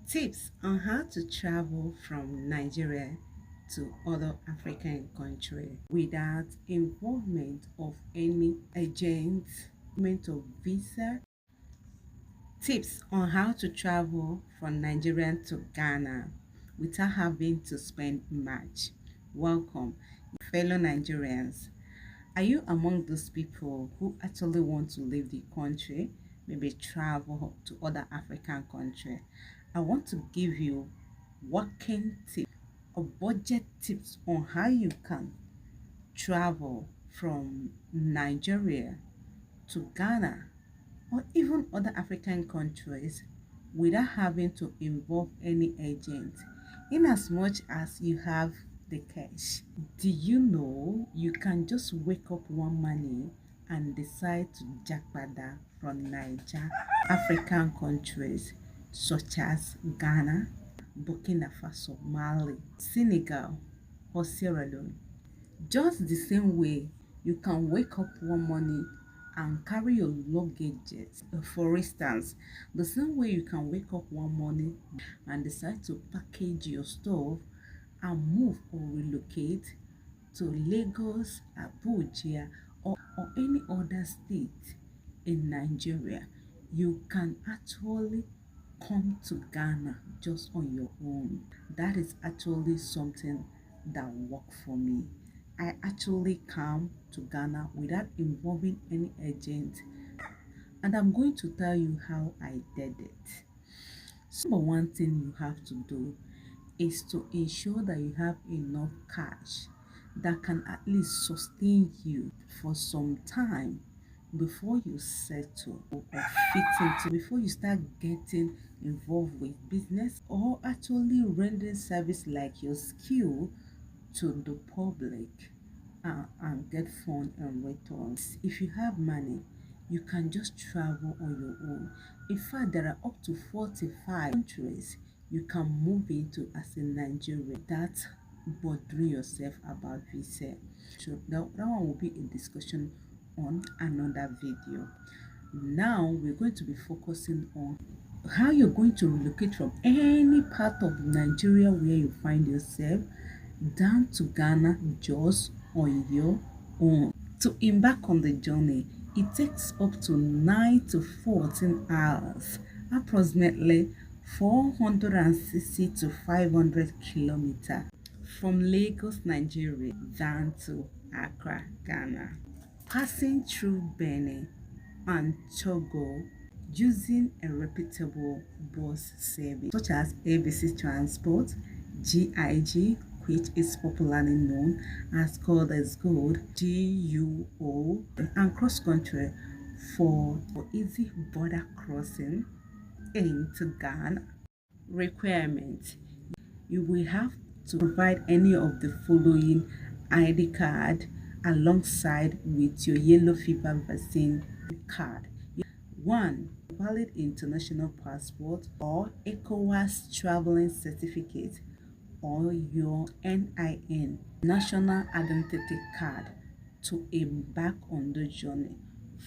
Tips on how to travel from Nigeria to other African countries without involvement of any agent, of visa. Tips on how to travel from Nigeria to Ghana without having to spend much. Welcome, fellow Nigerians. Are you among those people who actually want to leave the country, maybe travel to other African countries? I want to give you working tips or budget tips on how you can travel from Nigeria to Ghana or even other African countries without having to involve any agent, in as much as you have the cash. Do you know you can just wake up one morning and decide to jackpot from Niger, African countries such as Ghana, Burkina Faso, Mali, Senegal, or Sierra Leone? Just the same way you can wake up one morning and carry your luggages. For instance, the same way you can wake up one morning and decide to package your stuff and move or relocate to Lagos, Abuja, or any other state in Nigeria, you can actually come to Ghana just on your own. That is actually something that worked for me. I actually come to Ghana without involving any agent, and I'm going to tell you how I did it. So, number one thing you have to do is to ensure that you have enough cash that can at least sustain you for some time before you settle or fit into, before you start getting involved with business or actually rendering service like your skill to the public, and get fund and returns. If you have money, you can just travel on your own. In fact, there are up to 45 countries you can move into as a Nigerian without bothering yourself about visa. So that one will be a discussion on another video. Now we're going to be focusing on how you're going to relocate from any part of Nigeria where you find yourself down to Ghana just on your own. To embark on the journey, it takes up to 9 to 14 hours, approximately 460 to 500 kilometers from Lagos, Nigeria, down to Accra, Ghana. Passing through Benin and Togo using a reputable bus service such as ABC Transport, GIG, which is popularly known as God is Good, GUO, and cross country for easy border crossing into Ghana. Requirements: you will have to provide any of the following ID card alongside with your yellow fever vaccine card. 1. Valid international passport or ECOWAS traveling certificate, or your NIN, national identity card, to embark on the journey.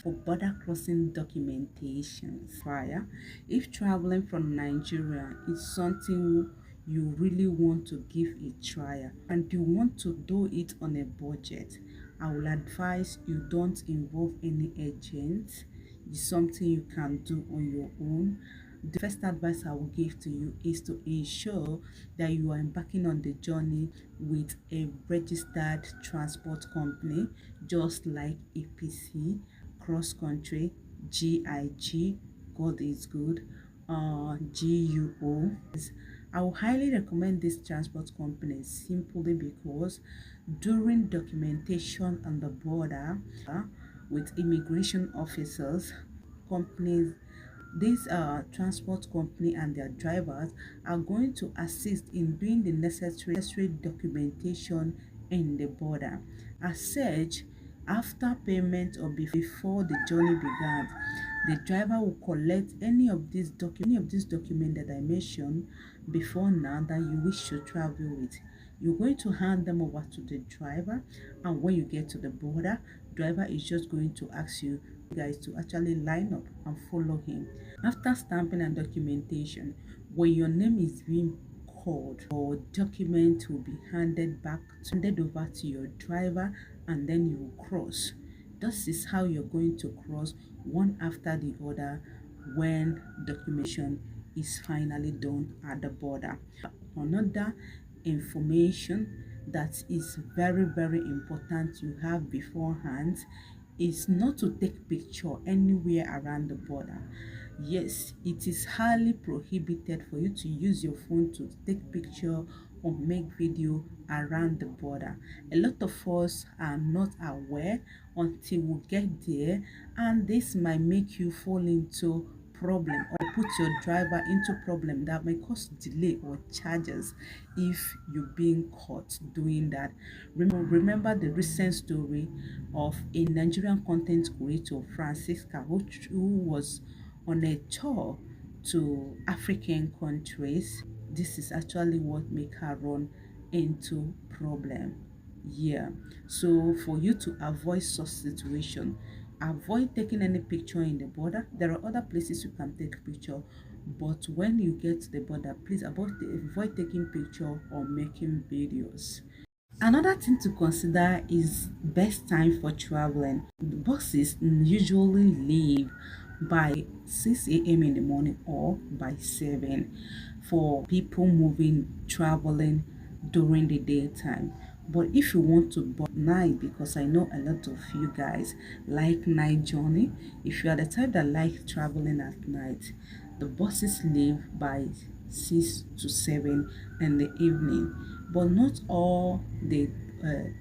For border crossing documentations prior, if traveling from Nigeria is something you really want to give a try and you want to do it on a budget, I will advise you don't involve any agents. It's something you can do on your own. The first advice I will give to you is to ensure that you are embarking on the journey with a registered transport company, just like APC, Cross Country, GIG, God is Good, GUO. I will highly recommend this transport company simply because during documentation on the border with immigration officers, companies, these transport company and their drivers are going to assist in doing the necessary documentation in the border. As such, after payment or before the journey began, the driver will collect any of these documents that I mentioned before now that you wish to travel with. You're going to hand them over to the driver, and when you get to the border, driver is just going to ask you guys to actually line up and follow him. After stamping and documentation, when your name is being called, your document will be handed over to your driver, and then you will cross. This is how you're going to cross one after the other when documentation is finally done at the border. Another information that is very important you have beforehand is not to take picture anywhere around the border. Yes, it is highly prohibited for you to use your phone to take picture or make video around the border. A lot of us are not aware until we get there, and this might make you fall into problem or put your driver into problem that may cause delay or charges if you're being caught doing that. Remember the recent story of a Nigerian content creator, Francisca, who was on a tour to African countries. This is actually what make her run into problem. Yeah, so for you to avoid such situation, avoid taking any picture in the border. There are other places you can take picture, but when you get to the border, please avoid taking picture or making videos. Another thing to consider is best time for traveling. The buses usually leave by 6 a.m. in the morning or by 7 for people moving, traveling during the daytime. But if you want to book night, because I know a lot of you guys like night journey, if you are the type that like traveling at night, the buses leave by 6 to 7 in the evening, but not all the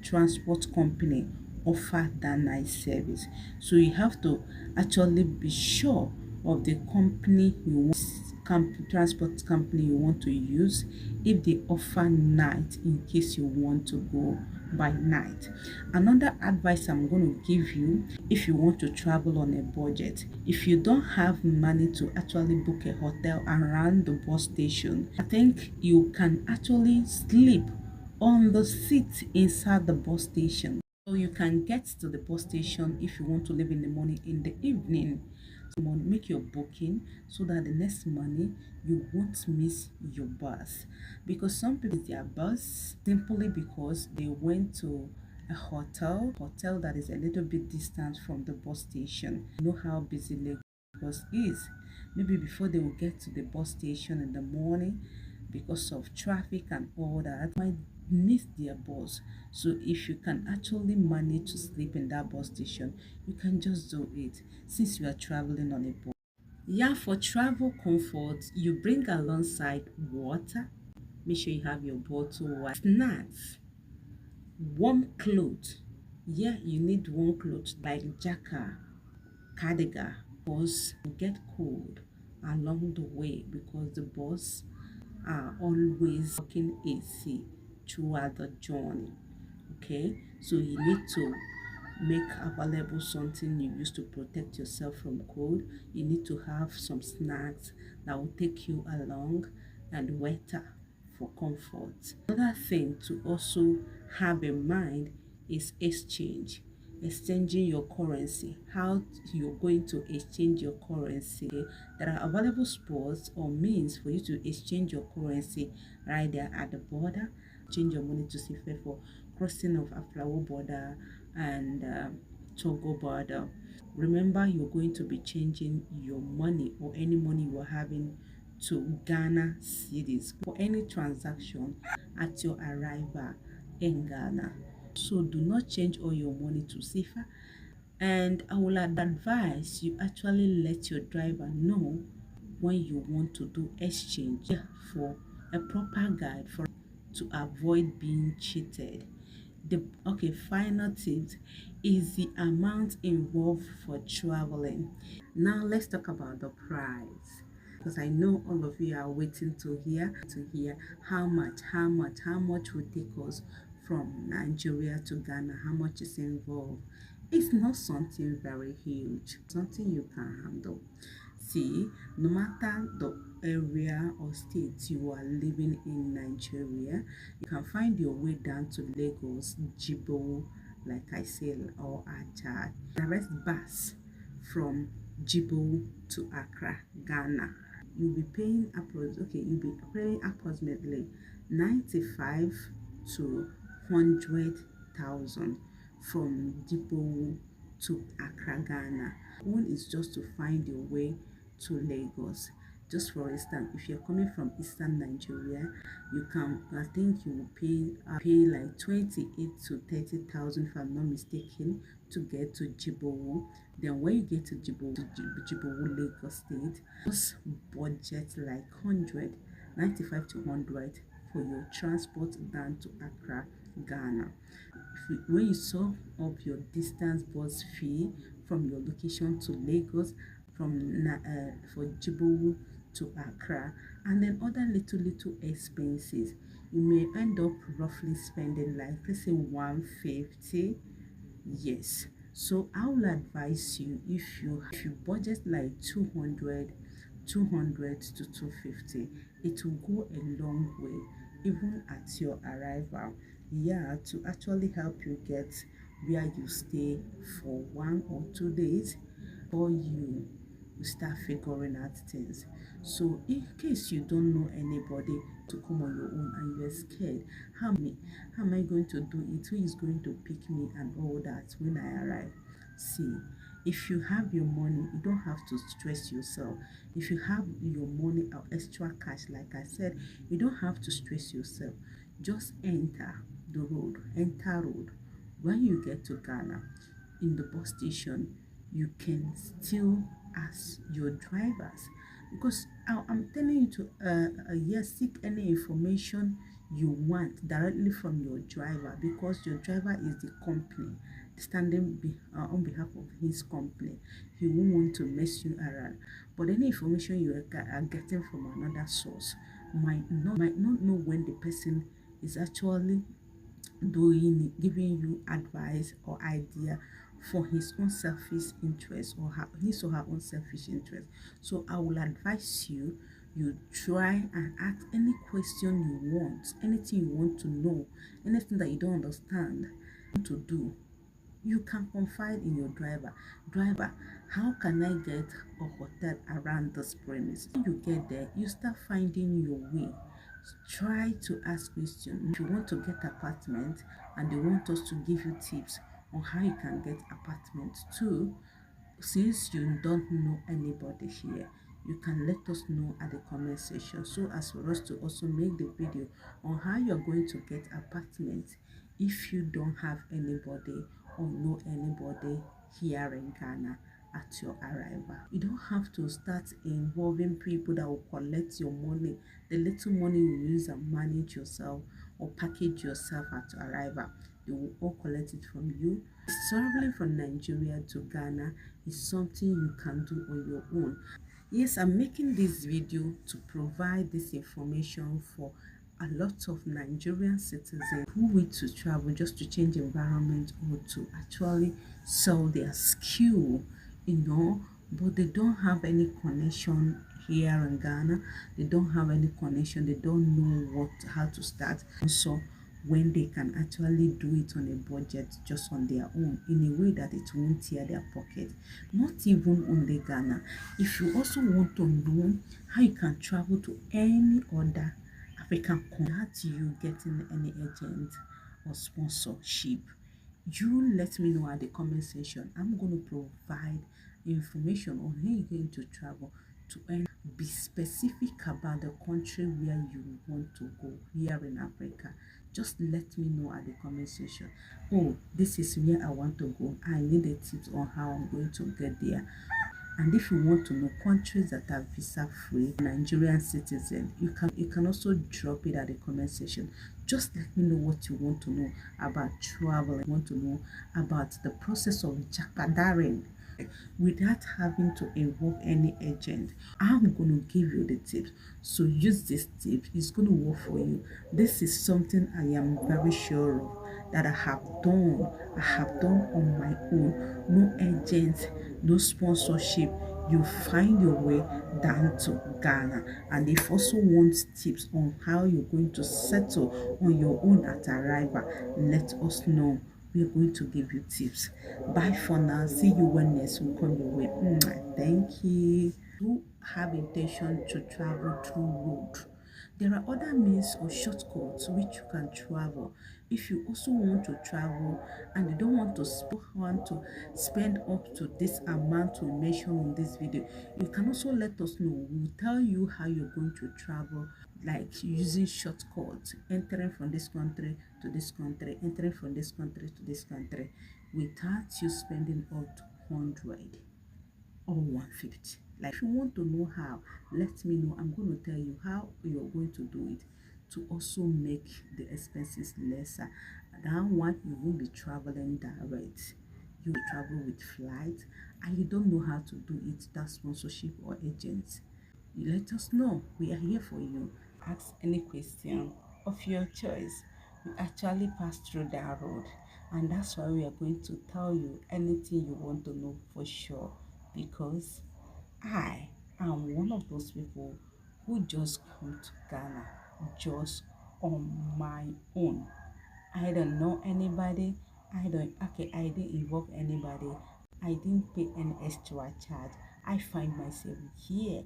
transport company offer that night service. So you have to actually be sure of the company you want, transport company you want to use, if they offer night in case you want to go by night. Another advice I'm going to give you, if you want to travel on a budget, if you don't have money to actually book a hotel around the bus station, I think you can actually sleep on the seat inside the bus station. So you can get to the bus station if you want to leave in the morning, in the evening. So make your booking so that the next morning you won't miss your bus. Because some people miss their bus simply because they went to a hotel that is a little bit distant from the bus station. You know how busy Lagos is. Maybe before they will get to the bus station in the morning, because of traffic and all that, might miss their bus. So if you can actually manage to sleep in that bus station, you can just do it since you are traveling on a bus. Yeah, for travel comfort, you bring alongside water. Make sure you have your bottle, water, snacks, warm clothes. Yeah, you need warm clothes like jacket, cardigan, because you get cold along the way because the bus are always working AC throughout the journey. Okay, so you need to make available something you use to protect yourself from cold. You need to have some snacks that will take you along, and water for comfort. Another thing to also have in mind is exchanging your currency. How you're going to exchange your currency. There are available spots or means for you to exchange your currency right there at the border. Change your money to CFA for crossing of Aflawo border and Togo border. Remember, you're going to be changing your money or any money you are having to Ghana cedis for any transaction at your arrival in Ghana. So do not change all your money to CFA, and I will advise you actually let your driver know when you want to do exchange for a proper guide for to avoid being cheated. The final tip is the amount involved for traveling. Now let's talk about the price, because I know all of you are waiting to hear how much would take us from Nigeria to Ghana, how much is involved. It's not something very huge, something you can handle. See, no matter the area or state you are living in Nigeria, you can find your way down to Lagos, Jibo, like I said, or Ajah. Direct bus from Djibouti to Accra, Ghana. You'll be paying approximately 95 to 100,000 from Djibouti to Accra, Ghana. One is just to find your way to Lagos. Just for instance, if you're coming from Eastern Nigeria, I think you will pay like 28 to 30,000 if I'm not mistaken to get to Djibouti. Then when you get to Djibouti, Lagos State, just budget like 95 to 100 for your transport down to Accra, Ghana. When you sum up your distance bus fee from your location to Lagos, for Djibouti to Accra, and then other little expenses, you may end up roughly spending like, let's say, 150. Yes, so I will advise you, if you budget like 200 to 250, it will go a long way even at your arrival, to actually help you get where you stay for 1 or 2 days, or you start figuring out things. So in case you don't know anybody to come on your own and you're scared, how am I going to do it, who is going to pick me and all that when I arrive? See, if you have your money, you don't have to stress yourself. If you have your money or extra cash, like I said, you don't have to stress yourself. Just enter road. When you get to Ghana, in the bus station, you can still ask your drivers, because I'm telling you to seek any information you want directly from your driver, because your driver is the company standing on behalf of his company. He won't want to mess you around. But any information you are getting from another source might not know when the person is actually giving you advice or idea for his own selfish interest, or his or her own selfish interest. So I will advise you try and ask any question you want, anything you want to know, anything that you don't understand to do. You can confide in your driver. How can I get a hotel around this premise? When you get there, you start finding your way. Try to ask questions. If you want to get apartment and they want us to give you tips on how you can get apartment too, since you don't know anybody here, you can let us know at the comment section, so as for us to also make the video on how you're going to get apartment if you don't have anybody or know anybody here in Ghana at your arrival. You don't have to start involving people that will collect your money, the little money you use and manage yourself or package yourself at your arrival. They will all collect it from you. Traveling from Nigeria to Ghana is something you can do on your own. Yes, I'm making this video to provide this information for a lot of Nigerian citizens who wish to travel just to change environment or to actually sell their skill, but they don't have any connection here in Ghana. They don't have any connection. They don't know how to start. So when they can actually do it on a budget, just on their own, in a way that it won't tear their pocket. Not even only Ghana. If you also want to know how you can travel to any other African country without you getting any agent or sponsorship, you let me know at the comment section. I'm going to provide information on how you're going to travel to be specific about the country where you want to go here in Africa. Just let me know at the comment section. Oh, this is where I want to go. I need a tips on how I'm going to get there. And if you want to know countries that are visa free, Nigerian citizen, you can also drop it at the comment section. Just let me know what you want to know about travel. You want to know about the process of jakadaring without having to involve any agent. I'm going to give you the tips, so use this tip. It's going to work for you. This is something I am very sure of that I have done on my own. No agent, no sponsorship. You find your way down to Ghana. And if also want tips on how you're going to settle on your own at arrival, let us know. we are going to give you tips. Bye for now. See you when next will come your way. Thank you. Who have intention to travel through road, there are other means or shortcuts which you can travel. If you also want to travel and you don't want to spend up to this amount we mention on this video, you can also let us know. We'll tell you how you're going to travel, like using shortcuts, entering from this country to this country, entering from this country to this country, without you spending up to 100 or 150. Like, if you want to know how, let me know. I'm going to tell you how you're going to do it to also make the expenses lesser. That one, you won't be traveling direct. You will travel with flight, and you don't know how to do it, that sponsorship or agents. You let us know. We are here for you. Ask any question of your choice. We actually pass through that road, and that's why we are going to tell you anything you want to know for sure, because I am one of those people who just come to Ghana just on my own. I don't know anybody. I didn't involve anybody. I didn't pay any extra charge. I find myself here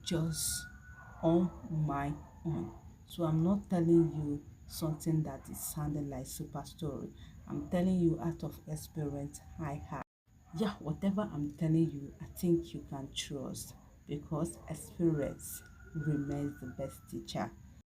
just on my own. So I'm not telling you something that is sounding like super story. I'm telling you out of experience I have. Yeah, whatever I'm telling you, I think you can trust, because experience remains the best teacher.